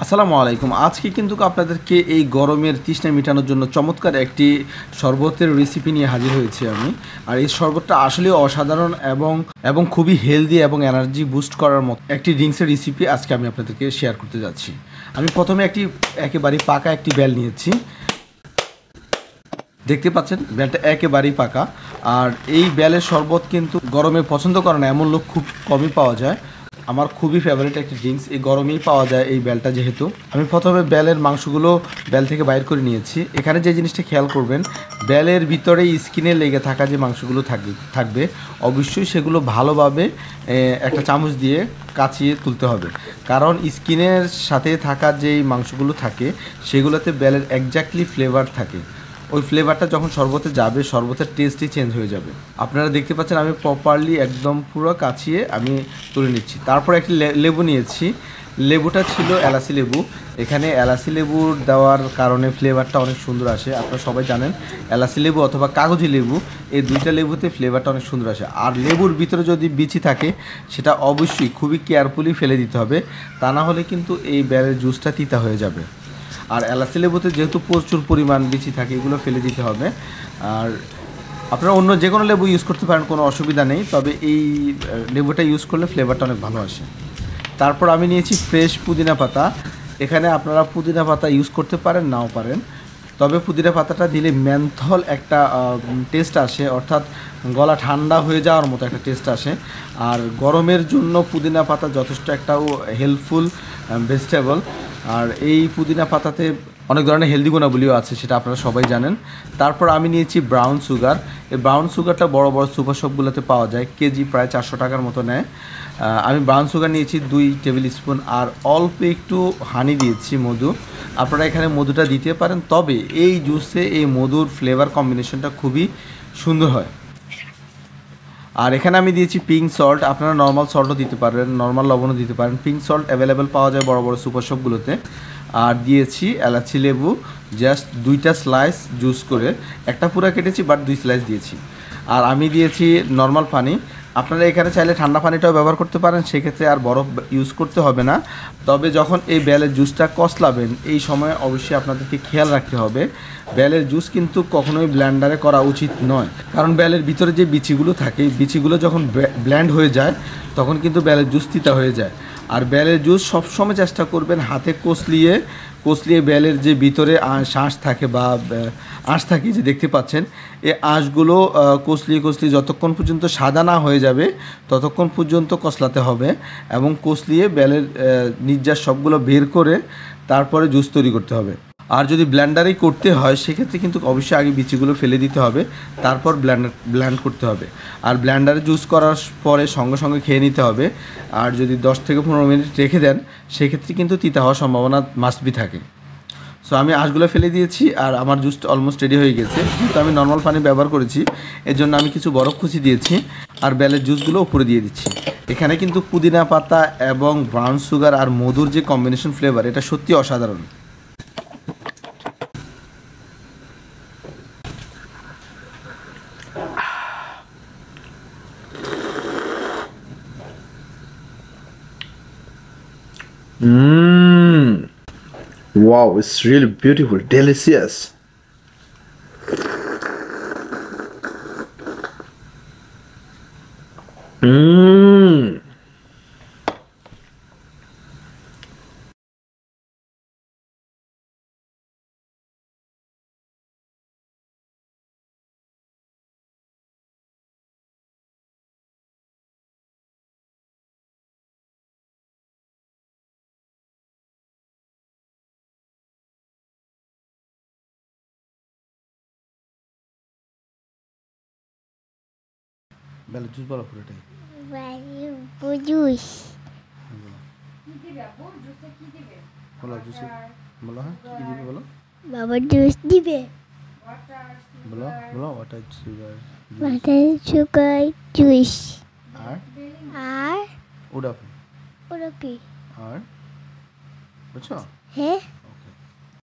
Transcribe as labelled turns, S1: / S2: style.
S1: আসসালামু আলাইকুম। আজকে কিন্তু আপনাদেরকে এই গরমের তৃষ্ণা মেটানোর জন্য চমৎকার একটি শরবতের রেসিপি নিয়ে হাজির হয়েছি আমি। আর এই শরবতটা আসলেই অসাধারণ এবং খুবই হেলদি এবং এনার্জি বুস্ট করার মতো একটি ড্রিঙ্কসের রেসিপি আজকে আমি আপনাদেরকে শেয়ার করতে যাচ্ছি। আমি প্রথমে একেবারেই পাকা একটি বেল নিয়েছি। দেখতে পাচ্ছেন বেলটা একেবারেই পাকা। আর এই বেলের শরবত কিন্তু গরমে পছন্দ করে না এমন লোক খুব কমই পাওয়া যায়। আমার খুবই ফেভারিট একটি ড্রিঙ্কস, এই গরমেই পাওয়া যায় এই বেলটা। যেহেতু আমি প্রথমে বেলের মাংসগুলো বেল থেকে বাইর করে নিয়েছি। এখানে যে জিনিসটা খেয়াল করবেন, বেলের ভিতরে স্কিনে লেগে থাকা যে মাংসগুলো থাকবে অবশ্যই সেগুলো ভালোভাবে একটা চামচ দিয়ে কাচিয়ে তুলতে হবে। কারণ স্কিনের সাথে থাকা যেই মাংসগুলো থাকে সেগুলোতে বেলের এক্স্যাক্টলি ফ্লেভার থাকে। ওই ফ্লেভারটা যখন শরবতে যাবে শরবতের টেস্টই চেঞ্জ হয়ে যাবে। আপনারা দেখতে পাচ্ছেন আমি প্রপারলি একদম পুরো কাচিয়ে আমি তুলে নিচ্ছি। তারপর একটি লেবু নিয়েছি। লেবুটা ছিল এলাচি লেবু। এখানে এলাচি লেবুর দেওয়ার কারণে ফ্লেভারটা অনেক সুন্দর আসে। আপনারা সবাই জানেন এলাচি লেবু অথবা কাগজি লেবু, এই দুইটা লেবুতে ফ্লেভারটা অনেক সুন্দর আসে। আর লেবুর ভিতরে যদি বিচি থাকে সেটা অবশ্যই খুবই কেয়ারফুলি ফেলে দিতে হবে, তা না হলে কিন্তু এই বেলের জুসটা তিতা হয়ে যাবে। আর এলাচি লেবুতে যেহেতু প্রচুর পরিমাণ বিচি থাকে এগুলো ফেলে দিতে হবে। আর আপনারা অন্য যে কোনো লেবু ইউজ করতে পারেন, কোনো অসুবিধা নেই, তবে এই লেবুটা ইউজ করলে ফ্লেভারটা অনেক ভালো আসে। তারপর আমি নিয়েছি ফ্রেশ পুদিনা পাতা। এখানে আপনারা পুদিনা পাতা ইউজ করতে পারেন, নাও পারেন, তবে পুদিনা পাতাটা দিলে মেন্থল একটা টেস্ট আসে, অর্থাৎ গলা ঠান্ডা হয়ে যাওয়ার মতো একটা টেস্ট আসে। আর গরমের জন্য পুদিনা পাতা যথেষ্ট একটা হেল্পফুল ভেজিটেবল। আর এই পুদিনা পাতাতে অনেক ধরনের হেলদি গুণাবলীও আছে, সেটা আপনারা সবাই জানেন। তারপর আমি নিয়েছি ব্রাউন সুগার। এই ব্রাউন সুগারটা বড় বড় সুপার শপগুলোতে পাওয়া যায়, কেজি প্রায় 400 টাকার মতো নেয়। আমি ব্রাউন সুগার নিয়েছি 2 টেবিল স্পুন, আর অল্প একটু হানি দিয়েছি, মধু। আপনারা এখানে মধুটা দিতে পারেন, তবে এই জুসে এই মধুর ফ্লেভার কম্বিনেশনটা খুবই সুন্দর হয়। আর এখানে আমি দিয়েছি পিঙ্ক সল্ট। আপনারা নর্মাল সল্টও দিতে পারেন, নর্মাল লবণও দিতে পারেন। পিঙ্ক সল্ট অ্যাভেলেবেল পাওয়া যায় বড় বড় সুপার শপগুলোতে। আর দিয়েছি এলাচি লেবু, জাস্ট 2টা স্লাইস জুস করে, একটা পুরা কেটেছি বাট 2 স্লাইস দিয়েছি। আর আমি দিয়েছি নর্মাল পানি। আপনারা এখানে চাইলে ঠান্ডা পানিটাও ব্যবহার করতে পারেন, সেক্ষেত্রে আর বরফ ইউজ করতে হবে না। তবে যখন এই বেলের জুসটা কষলাবেন এই সময় অবশ্যই আপনাদেরকে খেয়াল রাখতে হবে, বেলের জুস কিন্তু কখনোই ব্লেন্ডারে করা উচিত নয়। কারণ বেলের ভিতরে যে বিচিগুলো থাকে, বিচিগুলো যখন ব্লেন্ড হয়ে যায় তখন কিন্তু বেলের জুস তিতা হয়ে যায়। আর বেলের জুস সবসময় চেষ্টা করবেন হাতে কষলিয়ে বেলের যে ভিতরে শাঁস থাকে বা আঁশ থাকে, যে দেখতে পাচ্ছেন এই আঁশগুলো কষলিয়ে যতক্ষণ পর্যন্ত সাদা না হয়ে যাবে ততক্ষণ পর্যন্ত কষলাতে হবে, এবং কষলিয়ে বেলের নির্যাস সবগুলো বের করে তারপরে জুস তৈরি করতে হবে। আর যদি ব্লেন্ডারেই করতে হয় সেক্ষেত্রে কিন্তু অবশ্যই আগে বিচিগুলো ফেলে দিতে হবে, তারপর ব্লেন্ড করতে হবে। আর ব্লেন্ডারে জুস করার পরে সঙ্গে সঙ্গে খেয়ে নিতে হবে। আর যদি 10 থেকে 15 মিনিট রেখে দেন সেক্ষেত্রে কিন্তু তিতা হওয়ার সম্ভাবনা মাস্ট বি থাকে। সো আমি আঁশগুলো ফেলে দিয়েছি আর আমার জুসটা অলমোস্ট রেডি হয়ে গেছে। যেহেতু আমি নর্মাল পানি ব্যবহার করেছি এর জন্য আমি কিছু বরফ কুচি দিয়েছি আর বেলের জুসগুলো উপরে দিয়ে দিচ্ছি। এখানে কিন্তু পুদিনা পাতা এবং ব্রাউন সুগার আর মধুর যে কম্বিনেশন ফ্লেভার, এটা সত্যি অসাধারণ।
S2: Mmm. Wow, it's really beautiful, delicious. Mmm.
S1: বেলের জুস বলো পুরোটাই।
S3: জুস
S1: বলো জুসে, বলো হ্যাঁ কী দিবে বলো,
S3: বাবা জুস দিবে
S1: বলো বলো water sugar
S3: butter sugar juice
S1: আর
S3: আর
S1: উডাপ
S3: ওরা কি
S1: আর বুঝছো?
S3: হ্যাঁ